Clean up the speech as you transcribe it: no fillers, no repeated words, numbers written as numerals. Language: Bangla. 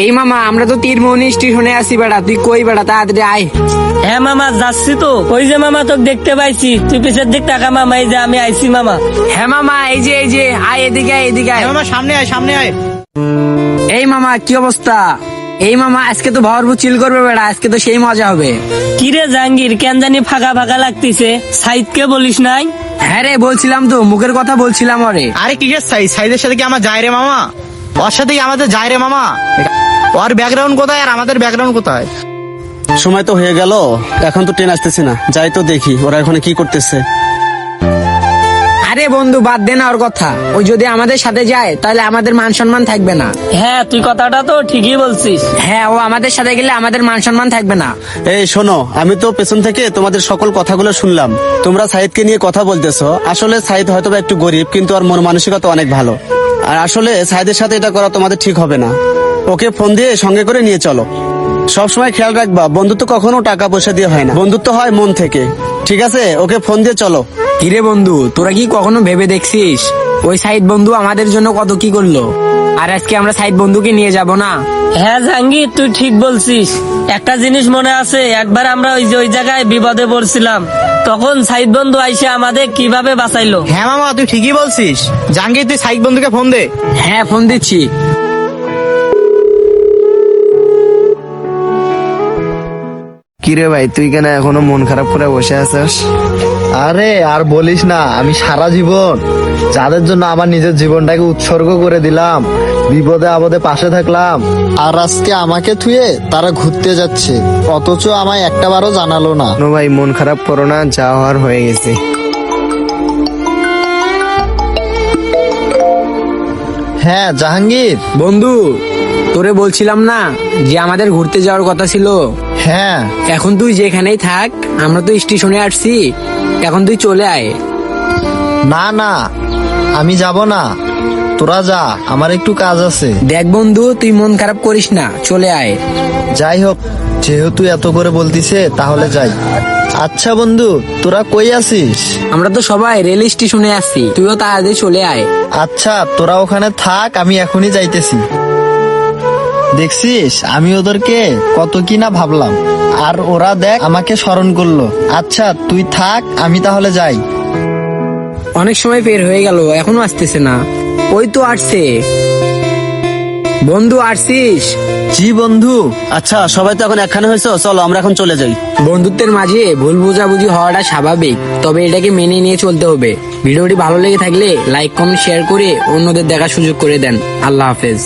এই মামা আমরা তো তীরমোহনী স্টেশনে আছি বেড়া, তুই কই বেড়া, তাড়াতাড়ি আয়। হ্যাঁ মামা যাচ্ছি তো, ওই যে মামা তোকে দেখতে পাইছি, তুই পিছের দিক টাকা মামা, এই যে আমি আইছি মামা। হ্যাঁ মামা এই যে আয়, এদিকে আয়, এদিকে আয়। মামা সামনে আয়। এই মামা কি অবস্থা? এই মামা আজকে তো ভরপুর চিল করবে বেড়া, আজকে তো সেই মজা হবে। কিরে জাহাঙ্গীর, কেন জানি ফাঁকা ফাঁকা লাগতিছে, সাইদকে বলিস নাই? হ্যাঁ রে বলছিলাম তো, মুখের কথা বলছিলাম ওরে। আরে কিসের সাইজের সাথে কি আমার যায় রে মামা? ওর সাথে কি আমাদের যায় রে মামা? ওর ব্যাকগ্রাউন্ড কোথায় আর আমাদের ব্যাকগ্রাউন্ড কোথায়? সময় তো হয়ে গেল, এখন তো ট্রেন আসতেছে না, যাই তো দেখি ওরা এখন কি করতেছে। আরে বন্ধু বাদ দে না ওর কথা, ওই যদি আমাদের সাথে যায় তাহলে আমাদের মান সম্মান থাকবে না। হ্যাঁ তুই কথাটা তো ঠিকই বলছিস। হ্যাঁ ও আমাদের সাথে গেলে আমাদের মান সম্মান থাকবে না। এই শোনো, আমি তো পেছন থেকে তোমাদের সকল কথাগুলো শুনলাম। তোমরা সাইদকে নিয়ে কথা বলতেছো, আসলে সাইদ হয়তো বা একটু গরিব, কিন্তু আর মন মানসিকতা অনেক ভালো। আর আসলে সাইদের সাথে এটা করা তোমাদের ঠিক হবে না। ওকে ফোন দিয়ে সঙ্গে করে নিয়ে চলো। সবসময় খেয়াল রাখবা, বন্ধুত্ব কখনো টাকা পয়সা দিয়ে হয় না, বন্ধুত্ব হয় মন থেকে। ঠিক আছে, ওকে ফোন দিয়ে চলো। কিরে বন্ধু, তোরা কি কখনো ভেবে দেখছিস ওই সাইদ বন্ধু আমাদের জন্য কত কি করলো, আর আজকে আমরা সাইদ বন্ধুকে নিয়ে যাব না? হ্যাঁ জাহাঙ্গীর তুই ঠিক বলছিস। একটা জিনিস মনে আছে, একবার আমরা ওই জায়গায় বিপদে পড়ছিলাম, তখন সাইদ বন্ধু আইসে আমাদের কিভাবে বাঁচাইলো। হ্যাঁ মামা তুই ঠিকই বলছিস। জাহাঙ্গীর তুই সাইক বন্ধুকে ফোন দে। হ্যাঁ ফোন দিচ্ছি। কিরে ভাই, তুই কেন এখনো মন খারাপ করে বসে আছিস? আরে আর বলিস না, আমি সারা জীবন যাদের জন্য আমার নিজের জীবনটাকে উৎসর্গ করে দিলাম, বিপদে আপদে পাশে থাকলাম, আর আজকে আমাকে থুয়ে তারা ঘুরতে যাচ্ছে, অথচ আমায় একটাবারও জানালো না। ভাই মন খারাপ করো না, যা হওয়ার হয়ে গেছে। হ্যাঁ জাহাঙ্গীর বন্ধু তোরে বলছিলাম না যে আমাদের ঘুরতে যাওয়ার কথা ছিল? হ্যাঁ এখন তুই যেখানেই থাক, আমরা তো স্টেশনে আসছি, এখন তুই চলে আয়। না না, আমি যাব না, তোরা যা, আমার একটু কাজ আছে। দেখ বন্ধু তুই মন খারাপ করিস না, চলে আয়। যাই হোক, যেহেতু এত করে বলতিছে তাহলে যাই। আচ্ছা বন্ধু, তোরা কই আছিস? আমরা তো সবাই রেল স্টেশনে আসছি, তুইও তাড়াতাড়ি চলে আয়। আচ্ছা তোরা ওখানে থাক, আমি এখনই যাইতেছি। দেখছিস আমি ওদেরকে কত কি না ভাবলাম, আর ওরা দেখ আমাকে স্মরণ করলো। আচ্ছা তুই থাক, আমি তাহলে যাই। অনেক সময় বের হয়ে গেল, এখনো আসতেছে না। ওই তো আসছে। বন্ধু আসছিস? জি বন্ধু। আচ্ছা সবাই তো এখন একখানে হয়েছে, চলো আমরা এখন চলে যাই। বন্ধুত্বের মাঝে ভুল বোঝাবুঝি হওয়াটা স্বাভাবিক, তবে এটাকে মেনে নিয়ে চলতে হবে। ভিডিওটি ভালো লেগে থাকলে লাইক কমেন্ট শেয়ার করে অন্যদের দেখার সুযোগ করে দেন। আল্লাহ হাফেজ।